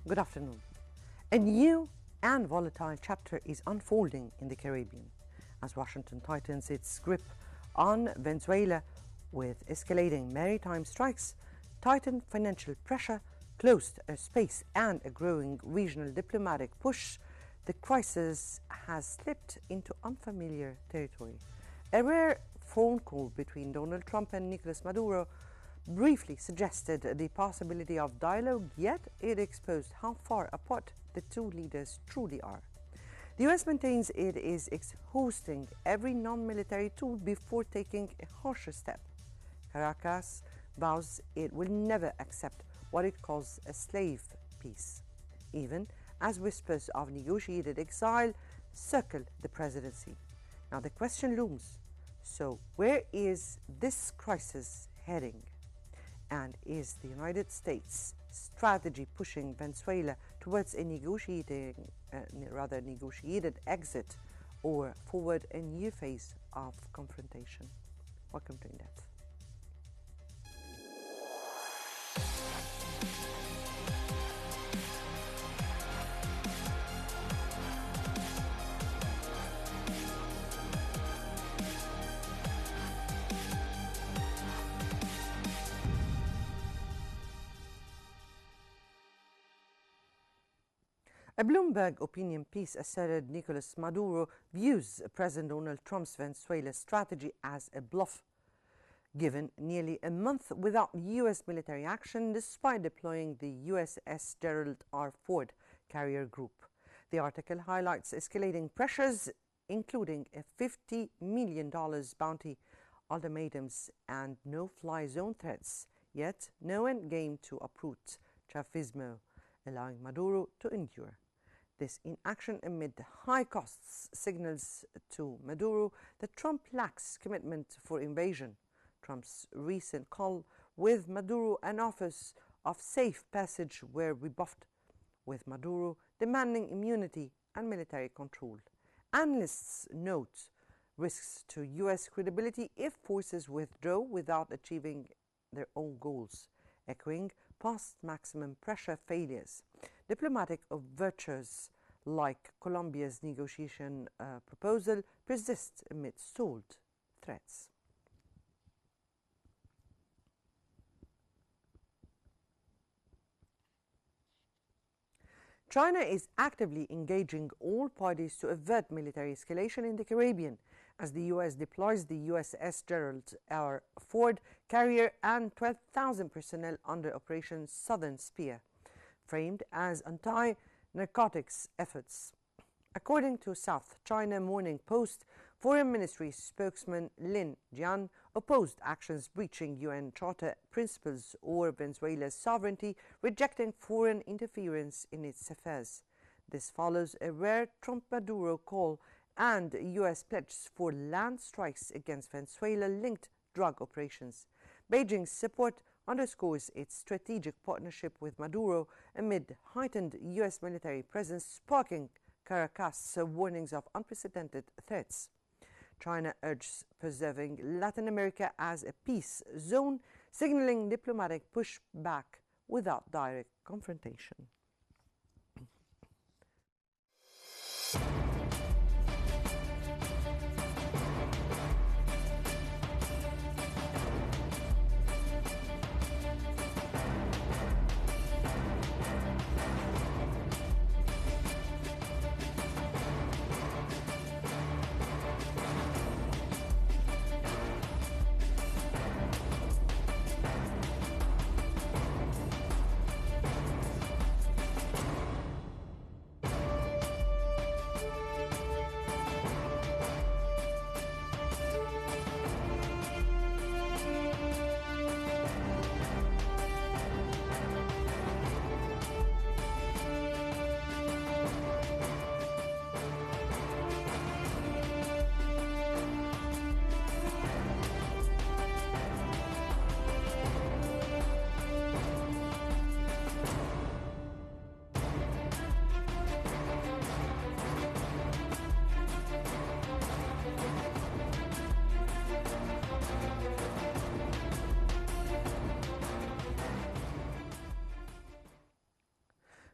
Good afternoon. A new and volatile chapter is unfolding in the Caribbean as Washington tightens its grip on Venezuela with escalating maritime strikes, tightened financial pressure, closed airspace, and a growing regional diplomatic push. The crisis has slipped into unfamiliar territory. A rare phone call between Donald Trump and Nicolas Maduro briefly suggested the possibility of dialogue, yet it exposed how far apart the two leaders truly are. The US maintains it is exhausting every non-military tool before taking a harsher step. Caracas vows it will never accept what it calls a slave peace, even as whispers of negotiated exile circle the presidency. Now the question looms, so where is this crisis heading? And is the United States strategy pushing Venezuela towards a negotiated exit or forward a new phase of confrontation? Welcome to In Depth. A Bloomberg opinion piece asserted Nicolas Maduro views President Donald Trump's Venezuela strategy as a bluff, given nearly a month without U.S. military action despite deploying the USS Gerald R. Ford carrier group. The article highlights escalating pressures, including a $50 million bounty, ultimatums, and no-fly zone threats, yet no endgame to uproot Chavismo, allowing Maduro to endure. This inaction amid high costs signals to Maduro that Trump lacks commitment for invasion. Trump's recent call with Maduro and offers of safe passage were rebuffed, with Maduro demanding immunity and military control. Analysts note risks to U.S. credibility if forces withdraw without achieving their own goals, echoing past maximum pressure failures. Diplomatic overtures like Colombia's negotiation proposal persist amid stalled threats. China is actively engaging all parties to avert military escalation in the Caribbean as the U.S. deploys the USS Gerald R. Ford carrier and 12,000 personnel under Operation Southern Spear, framed as anti-narcotics efforts. According to South China Morning Post, Foreign Ministry spokesman Lin Jian opposed actions breaching UN Charter principles or Venezuela's sovereignty, rejecting foreign interference in its affairs. This follows a rare Trump-Maduro call and U.S. pledges for land strikes against Venezuela-linked drug operations. Beijing's support underscores its strategic partnership with Maduro amid heightened U.S. military presence, sparking Caracas' warnings of unprecedented threats. China urges preserving Latin America as a peace zone, signaling diplomatic pushback without direct confrontation.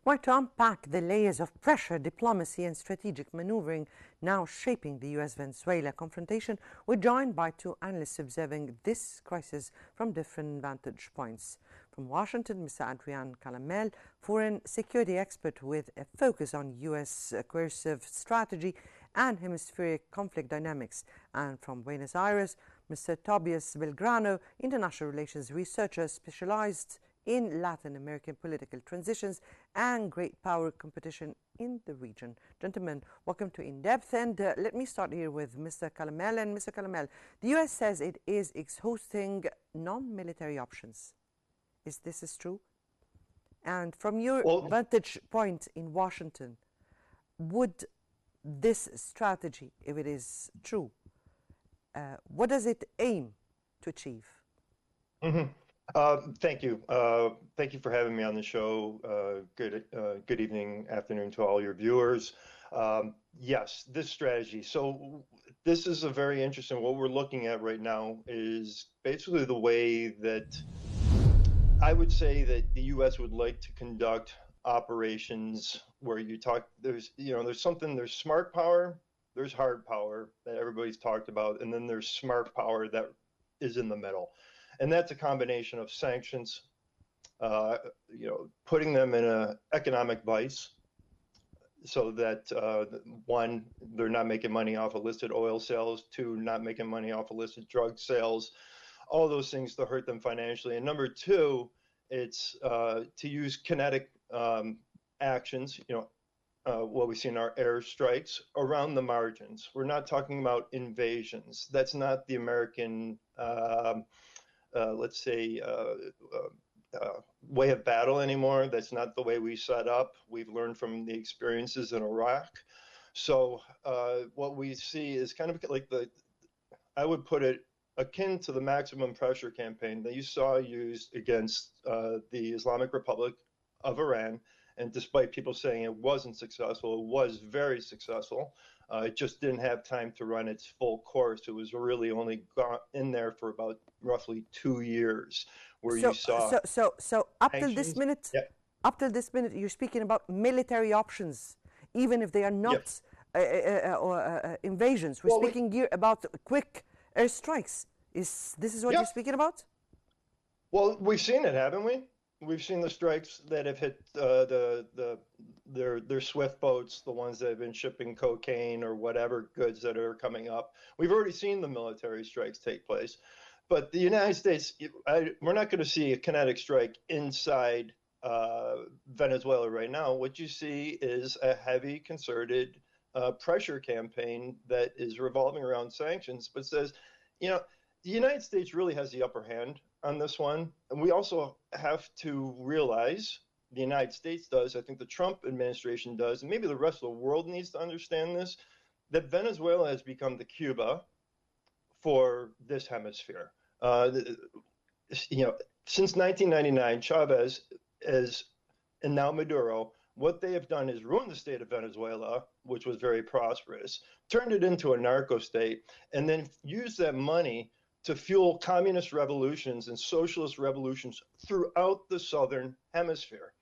Why, to unpack the layers of pressure, diplomacy, and strategic maneuvering now shaping the US-Venezuela confrontation, we're joined by two analysts observing this crisis from different vantage points. From Washington, Mr. Adrian Calamel, foreign security expert with a focus on US coercive strategy and hemispheric conflict dynamics. And from Buenos Aires, Mr. Tobias Belgrano, international relations researcher specialized in Latin American political transitions and great power competition in the region. Gentlemen, welcome to In Depth. And let me start here with Mr. Calamel. And Mr. Calamel, the U.S. says it is exhausting non-military options. Is this true? And from your vantage point in Washington, would this strategy, if it is true, what does it aim to achieve? Thank you. Thank you for having me on the show. Good evening, afternoon to all your viewers. Yes, this strategy. So this is a very interesting, what we're looking at right now is basically the way that I would say that the U.S. would like to conduct operations where you talk, there's smart power, there's hard power that everybody's talked about, and then there's smart power that is in the middle. And that's a combination of sanctions, putting them in an economic vice so that, one, they're not making money off illicit oil sales, two, not making money off illicit drug sales, all those things to hurt them financially. And number two, it's to use kinetic actions, what we see in our airstrikes around the margins. We're not talking about invasions. That's not the American let's say, way of battle anymore. That's not the way we set up. We've learned from the experiences in Iraq. So what we see is kind of like I would put it akin to the maximum pressure campaign that you saw used against the Islamic Republic of Iran. And despite people saying it wasn't successful, it was very successful. It just didn't have time to run its full course. It was really only gone in there for about roughly 2 years, where you saw. So up till this minute, you're speaking about military options, even if they are not invasions. We're speaking here about quick airstrikes. This is what you're speaking about? Well, we've seen it, haven't we? We've seen the strikes that have hit their swift boats, the ones that have been shipping cocaine or whatever goods that are coming up. We've already seen the military strikes take place. But the United States, we're not going to see a kinetic strike inside Venezuela right now. What you see is a heavy concerted pressure campaign that is revolving around sanctions, but says, the United States really has the upper hand on this one. And we also have to realize, the United States does, I think the Trump administration does, and maybe the rest of the world needs to understand this, that Venezuela has become the Cuba for this hemisphere. Since 1999, Chavez and now Maduro, what they have done is ruin the state of Venezuela, which was very prosperous, turned it into a narco state, and then used that money to fuel communist revolutions and socialist revolutions throughout the southern hemisphere.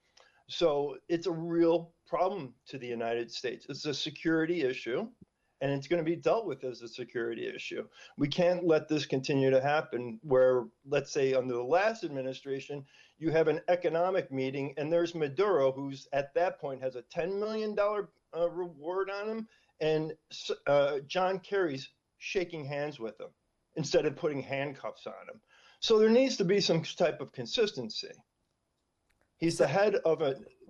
So it's a real problem to the United States. It's a security issue, and it's going to be dealt with as a security issue. We can't let this continue to happen where, let's say, under the last administration, you have an economic meeting, and there's Maduro, who's at that point has a $10 million reward on him, and John Kerry's shaking hands with him instead of putting handcuffs on him. So there needs to be some type of consistency. He's the head of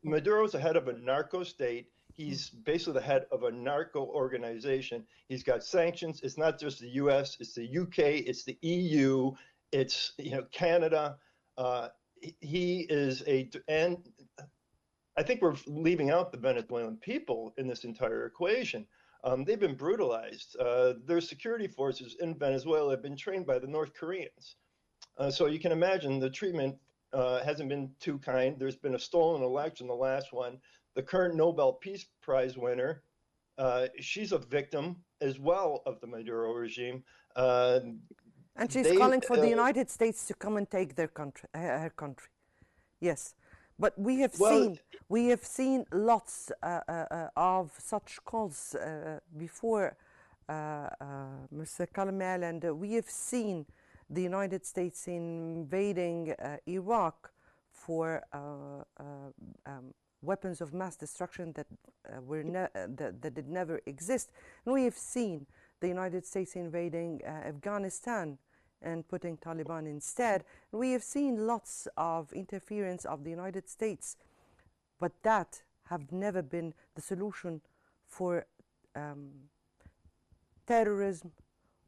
Maduro's the head of a narco state. He's basically the head of a narco organization. He's got sanctions. It's not just the U.S., it's the U.K., it's the EU, it's Canada. He is and I think we're leaving out the Venezuelan people in this entire equation. They've been brutalized. Their security forces in Venezuela have been trained by the North Koreans. So you can imagine the treatment hasn't been too kind. There's been a stolen election, the last one. The current Nobel Peace Prize winner, she's a victim as well of the Maduro regime. And she's calling for the United States to come and take their country, her country. Yes. But we have Well, seen lots of such calls before, Mr. Kalmel, and we have seen the United States invading Iraq for weapons of mass destruction that that did never exist. And we have seen the United States invading Afghanistan and putting Taliban instead. And we have seen lots of interference of the United States, but that have never been the solution for terrorism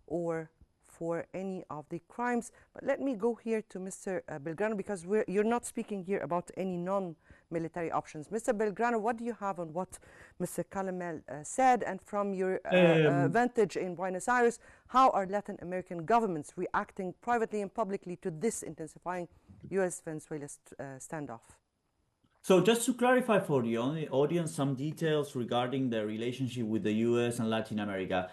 or for any of the crimes. But let me go here to Mr. Belgrano, because you're not speaking here about any non-military options. Mr. Belgrano, what do you have on what Mr. Calamel said? And from your vantage in Buenos Aires, how are Latin American governments reacting privately and publicly to this intensifying U.S.-Venezuela standoff? So just to clarify for the audience some details regarding the relationship with the U.S. and Latin America.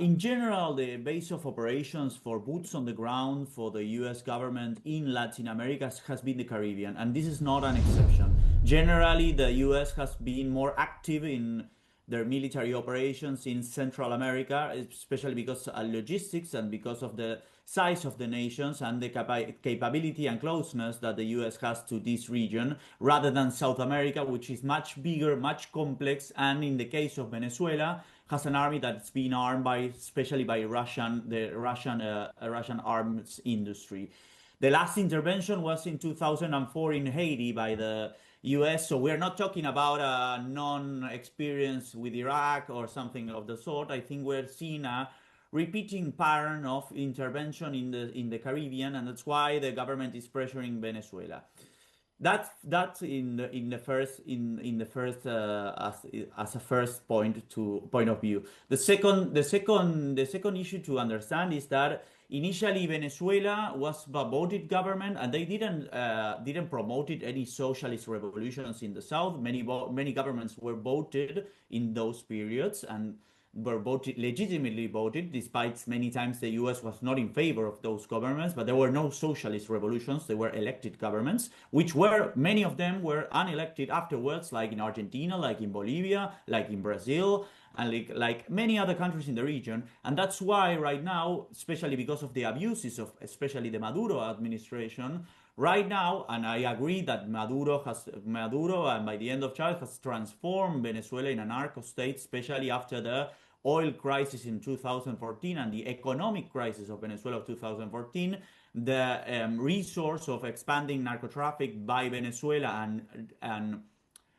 In general, the base of operations for boots on the ground for the US government in Latin America has been the Caribbean, and this is not an exception. Generally, the US has been more active in their military operations in Central America, especially because of logistics and because of the size of the nations and the capability and closeness that the US has to this region, rather than South America, which is much bigger, much complex, and in the case of Venezuela, has an army that's been armed by, especially by the Russian arms industry. The last intervention was in 2004 in Haiti by the US, so we're not talking about a non-experience with Iraq or something of the sort. I think we're seeing a repeating pattern of intervention in the Caribbean, and that's why the government is pressuring Venezuela. That's in the first as a first point of view. The second issue to understand is that initially Venezuela was a voted government, and they didn't promote any socialist revolutions in the south. Many governments were voted in those periods and were legitimately voted, despite many times the US was not in favor of those governments. But there were no socialist revolutions. They were elected governments, which many of them were unelected afterwards, like in Argentina, like in Bolivia, like in Brazil, and like many other countries in the region. And that's why right now, especially because of the abuses of especially the Maduro administration, right now, and I agree that Maduro and by the end of Chavez has transformed Venezuela in a narco state, especially after the oil crisis in 2014 and the economic crisis of Venezuela of 2014, the resource of expanding narco traffic by Venezuela and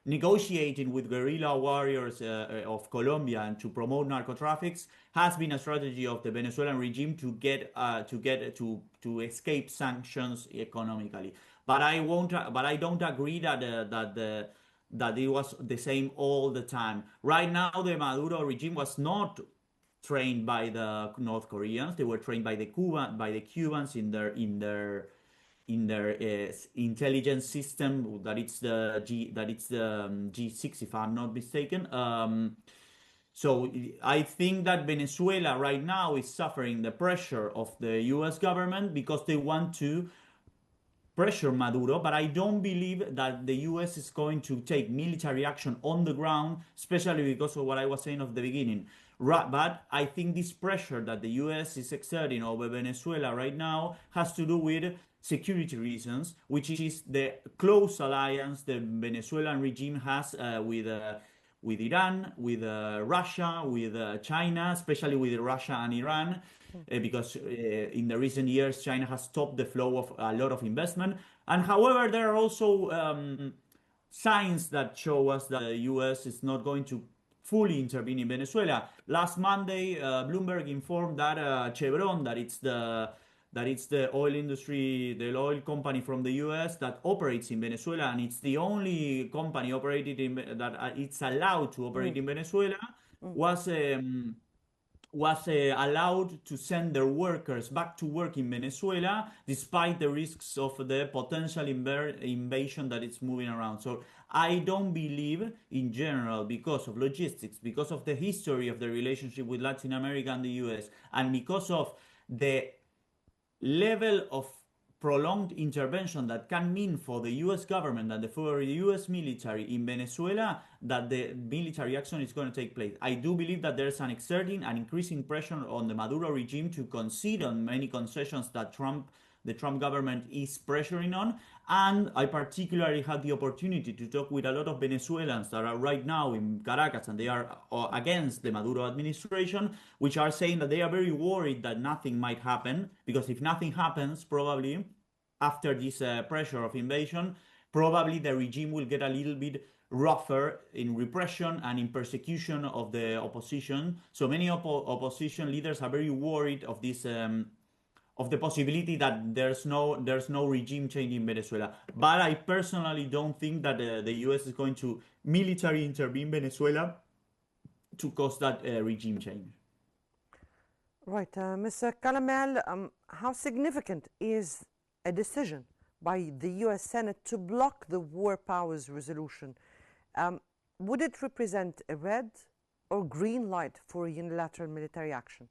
negotiating with guerrilla warriors of Colombia and to promote narco traffics has been a strategy of the Venezuelan regime to escape sanctions economically. But I don't agree that it was the same all the time. Right now, the Maduro regime was not trained by the North Koreans. They were trained by the Cubans in their intelligence system, that it's the G6, if I'm not mistaken. So I think that Venezuela right now is suffering the pressure of the US government because they want to pressure Maduro, but I don't believe that the US is going to take military action on the ground, especially because of what I was saying at the beginning. But I think this pressure that the US is exerting over Venezuela right now has to do with security reasons, which is the close alliance the Venezuelan regime has with Iran, with Russia, with China, especially with Russia and Iran, because in the recent years China has stopped the flow of a lot of investment. And however, there are also signs that show us that the US is not going to fully intervene in Venezuela. Last Monday, Bloomberg informed that Chevron, that it's the oil industry, the oil company from the US that operates in Venezuela, and it's the only company operated that it's allowed to operate in Venezuela, was allowed to send their workers back to work in Venezuela, despite the risks of the potential invasion that it's moving around. So I don't believe, in general, because of logistics, because of the history of the relationship with Latin America and the US, and because of the level of prolonged intervention that can mean for the U.S. government and for the U.S. military in Venezuela that the military action is going to take place. I do believe that there's an exerting and increasing pressure on the Maduro regime to concede on many concessions that the Trump government is pressuring on. And I particularly had the opportunity to talk with a lot of Venezuelans that are right now in Caracas, and they are against the Maduro administration, which are saying that they are very worried that nothing might happen, because if nothing happens, probably after this pressure of invasion, probably the regime will get a little bit rougher in repression and in persecution of the opposition. So many opposition leaders are very worried of this of the possibility that there's no regime change in Venezuela. But I personally don't think that the U.S. is going to military intervene Venezuela to cause that regime change. Right. Mr. Calamel, how significant is a decision by the U.S. Senate to block the War Powers Resolution? Would it represent a red or green light for unilateral military action?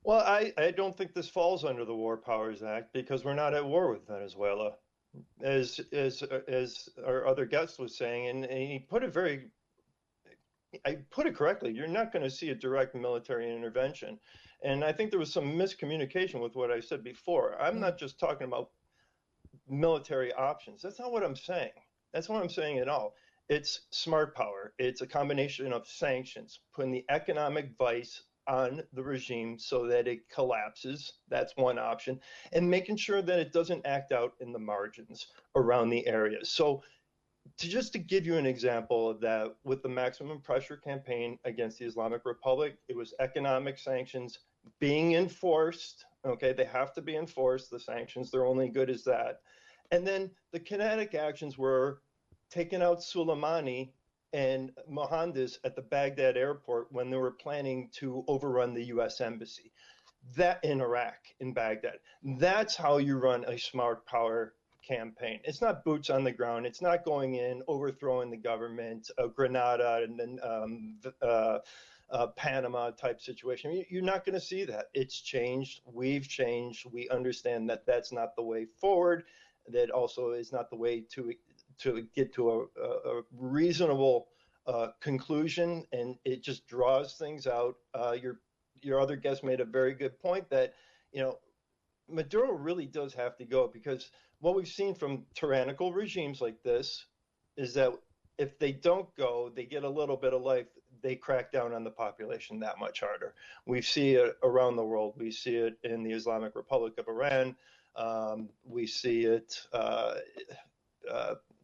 Well, I don't think this falls under the War Powers Act because we're not at war with Venezuela, as our other guest was saying, and he put it I put it correctly. You're not going to see a direct military intervention, and I think there was some miscommunication with what I said before. I'm not just talking about military options. That's not what I'm saying. That's not what I'm saying at all. It's smart power. It's a combination of sanctions, putting the economic vice on the regime so that it collapses. That's one option. And making sure that it doesn't act out in the margins around the areas. So just to give you an example of that, with the maximum pressure campaign against the Islamic Republic, it was economic sanctions being enforced. Okay, they have to be enforced, the sanctions, they're only good as that. And then the kinetic actions were taking out Soleimani and Mohandas at the Baghdad airport when they were planning to overrun the U.S. embassy. That in Iraq, in Baghdad. That's how you run a smart power campaign. It's not boots on the ground. It's not going in, overthrowing the government, Grenada, and then Panama type situation. You're not going to see that. It's changed. We've changed. We understand that that's not the way forward. That also is not the way to get to a reasonable conclusion, and it just draws things out. Your other guest made a very good point that, Maduro really does have to go, because what we've seen from tyrannical regimes like this is that if they don't go, they get a little bit of life, they crack down on the population that much harder. We see it around the world. We see it in the Islamic Republic of Iran. We see it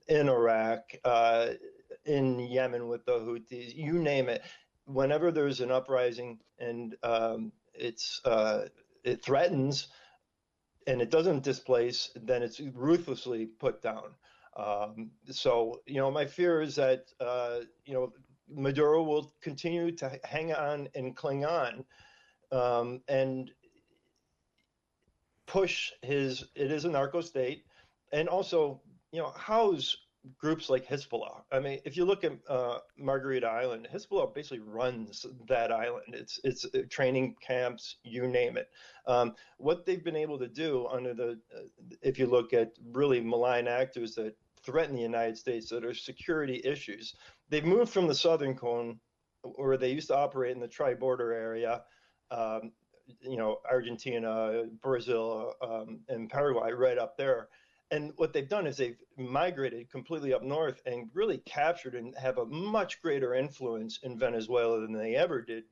in Iraq, in Yemen with the Houthis, you name it. Whenever there's an uprising and it threatens and it doesn't displace, then it's ruthlessly put down. So, my fear is that, Maduro will continue to hang on and cling on and push it is a narco state, and also, house groups like Hezbollah. I mean, if you look at Margarita Island, Hezbollah basically runs that island. It's training camps, you name it. What they've been able to do under if you look at really malign actors that threaten the United States, that are security issues, they've moved from the Southern Cone, where they used to operate in the tri-border area, Argentina, Brazil, and Paraguay, right up there. And what they've done is they've migrated completely up north and really captured and have a much greater influence in Venezuela than they ever did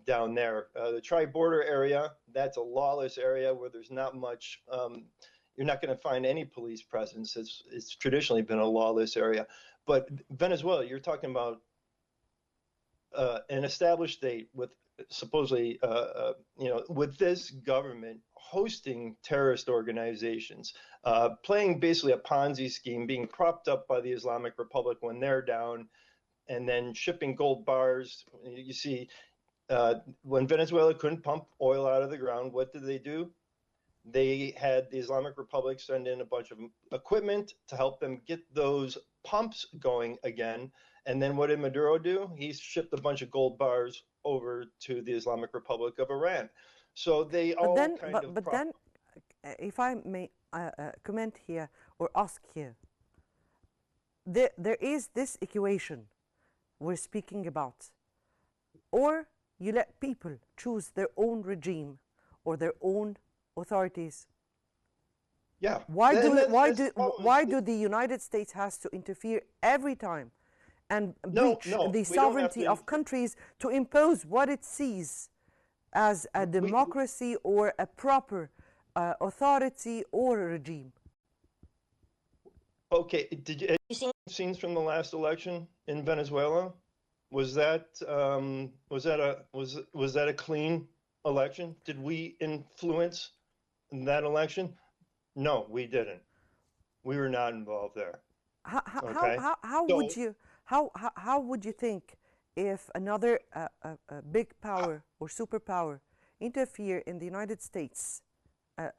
down there. The tri-border area, that's a lawless area where there's not much, you're not going to find any police presence. It's traditionally been a lawless area. But Venezuela, you're talking about an established state with supposedly, with this government hosting terrorist organizations, playing basically a Ponzi scheme, being propped up by the Islamic Republic when they're down, and then shipping gold bars. You see, when Venezuela couldn't pump oil out of the ground, what did they do? They had the Islamic Republic send in a bunch of equipment to help them get those pumps going again. And then what did Maduro do? He shipped a bunch of gold bars over to the Islamic Republic of Iran. So they all then, if I may comment here or ask here. There is this equation we're speaking about. Or you let people choose their own regime or their own authorities. Yeah. Why do the United States has to interfere every time and breach the sovereignty of countries to impose what it sees as a democracy or a proper authority or a regime? Okay, did you see scenes from the last election in Venezuela? Was that a clean election? Did we influence that election? No, we didn't. We were not involved there. How would you think if another big power or superpower interfere in the United States?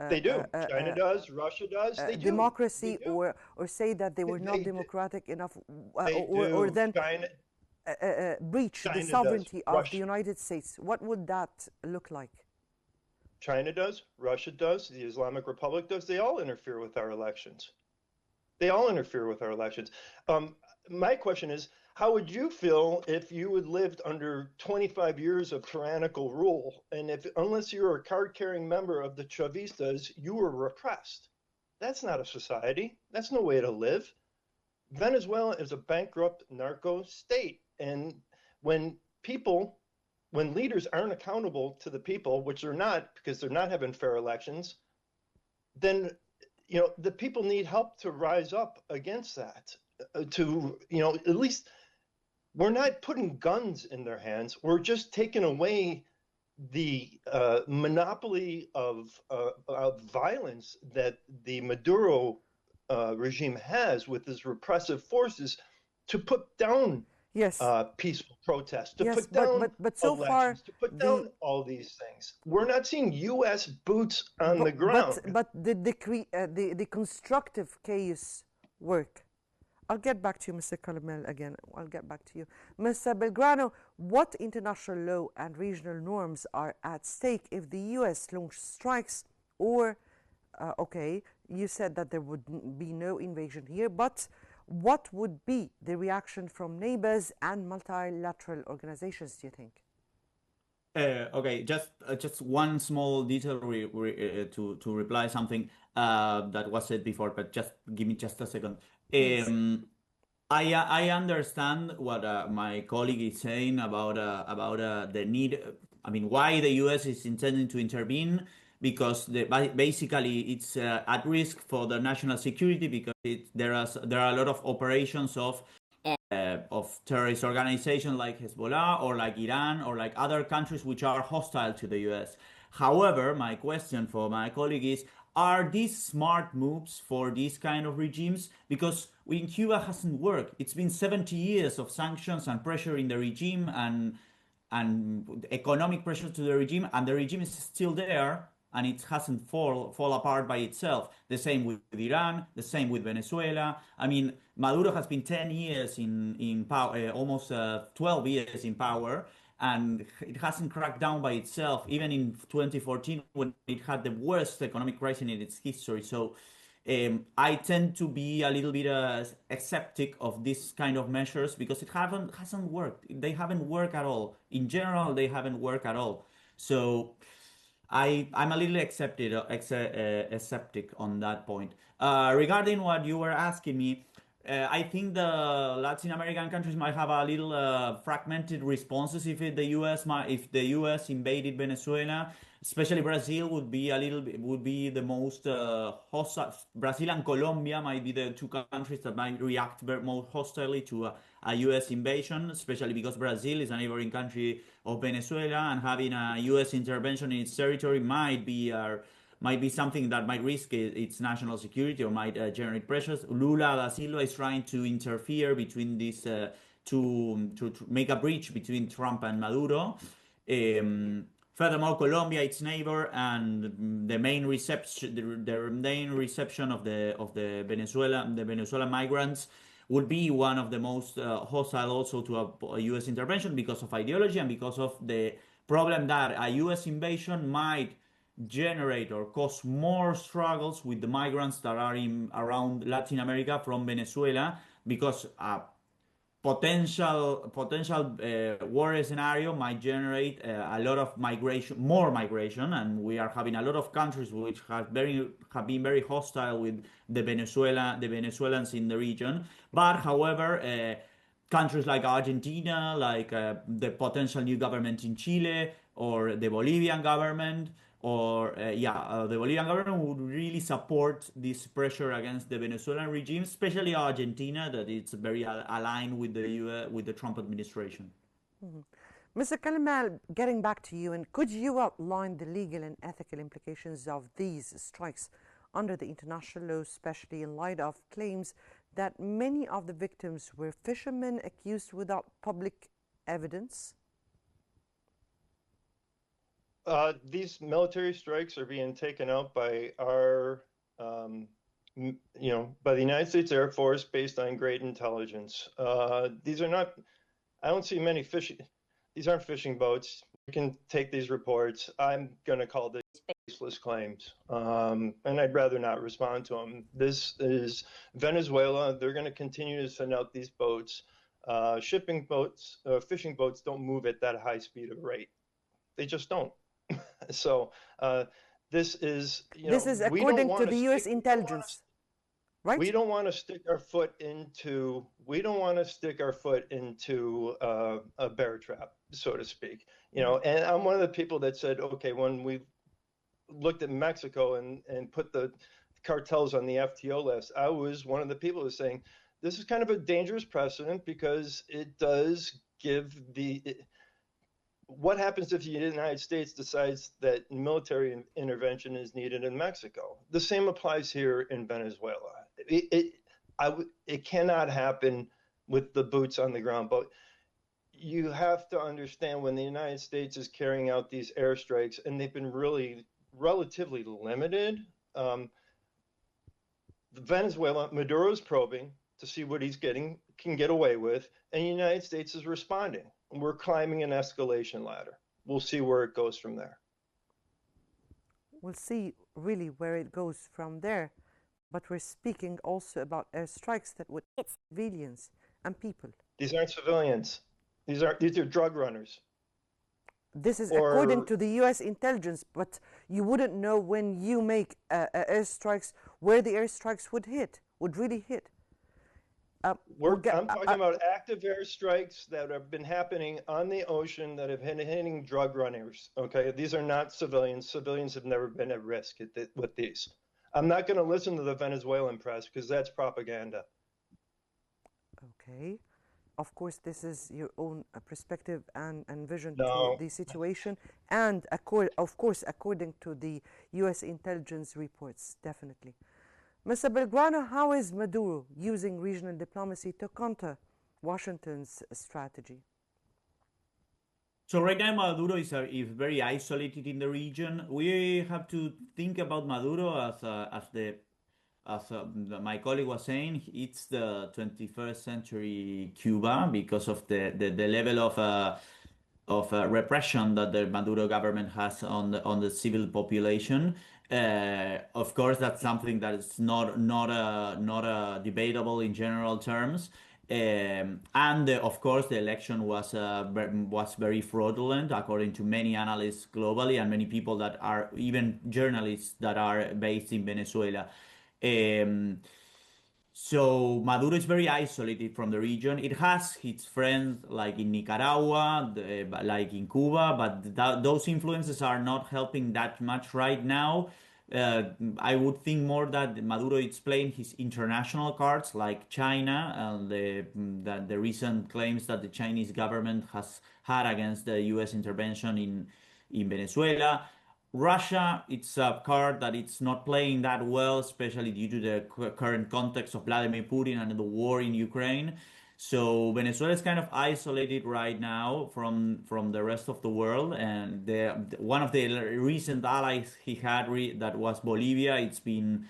They do. China does. Russia does. They do. Democracy, or say that they were not democratic enough, or then China, breach the sovereignty of the United States. What would that look like? China does. Russia does. The Islamic Republic does. They all interfere with our elections. They all interfere with our elections. My question is, how would you feel if you had lived under 25 years of tyrannical rule, and unless you were a card-carrying member of the Chavistas, you were repressed? That's not a society. That's no way to live. Venezuela is a bankrupt narco state, and when leaders aren't accountable to the people, which they're not because they're not having fair elections, then the people need help to rise up against that. At least we're not putting guns in their hands. We're just taking away the monopoly of violence that the Maduro regime has with his repressive forces to put down peaceful protests, to put down but so far, to put down all these things. We're not seeing U.S. boots on the ground. But the constructive chaos work. I'll get back to you, Mr. Colomel, again. I'll get back to you. Mr. Belgrano, what international law and regional norms are at stake if the U.S. launches strikes? Or, you said that there would be no invasion here, but what would be the reaction from neighbors and multilateral organizations, do you think? Okay, just one small detail to reply something that was said before, but just give me just a second. I understand what my colleague is saying about the need. I mean, why the U.S. is intending to intervene, because basically it's at risk for the national security, because there are a lot of operations of terrorist organizations like Hezbollah or like Iran or like other countries which are hostile to the U.S. However, my question for my colleague is, are these smart moves for these kind of regimes? Because in Cuba hasn't worked. It's been 70 years of sanctions and pressure in the regime and economic pressure to the regime, and the regime is still there, and it hasn't fall apart by itself. The same with Iran, the same with Venezuela. I mean, Maduro has been 10 years in power, almost 12 years in power, and it hasn't cracked down by itself, even in 2014 when it had the worst economic crisis in its history. So I tend to be a little bit skeptic of this kind of measures, because it hasn't worked. They haven't worked at all. In general, they haven't worked at all. So I'm a little skeptic on that point. Regarding what you were asking me, I think the Latin American countries might have a little fragmented responses if the U.S. invaded Venezuela. Especially Brazil would be the most hostile. Brazil and Colombia might be the two countries that might react most hostilely to a U.S. invasion, especially because Brazil is a neighboring country of Venezuela, and having a U.S. intervention in its territory might be something that might risk its national security or might generate pressures. Lula da Silva is trying to interfere between these to make a bridge between Trump and Maduro. Furthermore, Colombia, its neighbor, and the main reception of the Venezuelan migrants would be one of the most hostile also to a U.S. intervention, because of ideology and because of the problem that a U.S. invasion might generate or cause more struggles with the migrants that are around Latin America from Venezuela, because potential war scenario might generate a lot of migration, more migration, and we are having a lot of countries which have been very hostile with the Venezuelans in the region. But however, countries like Argentina, like the potential new government in Chile, or the Bolivian government, or the Bolivian government would really support this pressure against the Venezuelan regime, especially Argentina, that it's very aligned with the with the Trump administration. Mr. Kalimal, getting back to you, and could you outline the legal and ethical implications of these strikes under the international law, especially in light of claims that many of the victims were fishermen accused without public evidence? These military strikes are being taken out by our, by the United States Air Force based on great intelligence. These are not, I don't see many fishing, these aren't fishing boats. We can take these reports. I'm going to call this baseless claims, and I'd rather not respond to them. This is Venezuela. They're going to continue to send out these boats. Shipping boats, fishing boats don't move at that high speed of rate. They just don't. So this is, this is according to the U.S. intelligence, right? We don't want to stick our foot into a bear trap, so to speak. And I'm one of the people that said, okay, when we looked at Mexico and put the cartels on the FTO list, I was one of the people who was saying this is kind of a dangerous precedent, because it does give what happens if the United States decides that military intervention is needed in Mexico? The same applies here in Venezuela. It cannot happen with the boots on the ground, but you have to understand, when the United States is carrying out these airstrikes, and they've been really relatively limited, Venezuela, Maduro's probing to see what can get away with, and the United States is responding. We're climbing an escalation ladder. We'll see where it goes from there. We'll see really where it goes from there. But we're speaking also about airstrikes that would hit civilians and people. These aren't civilians. These are drug runners. This is according to the U.S. intelligence, but you wouldn't know when you make airstrikes where the airstrikes would really hit. I'm talking about active airstrikes that have been happening on the ocean that have been hitting drug runners. Okay, these are not civilians. Civilians have never been at risk with these. I'm not going to listen to the Venezuelan press, because that's propaganda. Okay. Of course, this is your own perspective and vision to the situation. And of course, according to the U.S. intelligence reports, definitely. Mr. Belgrano, how is Maduro using regional diplomacy to counter Washington's strategy? So right now, Maduro is very isolated in the region. We have to think about Maduro as my colleague was saying, it's the 21st century Cuba, because of the level of repression that the Maduro government has on the civil population. Of course, that's something that is not debatable in general terms. Of course, the election was very fraudulent, according to many analysts globally, and many people that are even journalists that are based in Venezuela. So Maduro is very isolated from the region. It has its friends like in Nicaragua, like in Cuba, but those influences are not helping that much right now. I would think more that Maduro is playing his international cards, like China, and the recent claims that the Chinese government has had against the U.S. intervention in Venezuela. Russia, it's a card that it's not playing that well, especially due to the current context of Vladimir Putin and the war in Ukraine. So Venezuela is kind of isolated right now from the rest of the world. And one of the recent allies he had that was Bolivia. It's been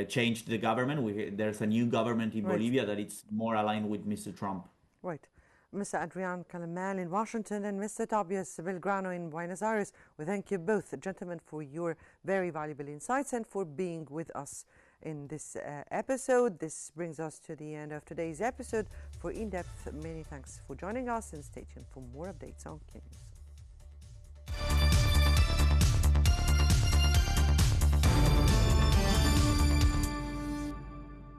changed the government. There's a new government in Bolivia that it's more aligned with Mr. Trump. Right. Mr. Adrian Calamel in Washington and Mr. Tobias Belgrano in Buenos Aires. We thank you both, gentlemen, for your very valuable insights and for being with us in this episode. This brings us to the end of today's episode. For In Depth, many thanks for joining us, and stay tuned for more updates on Qnews.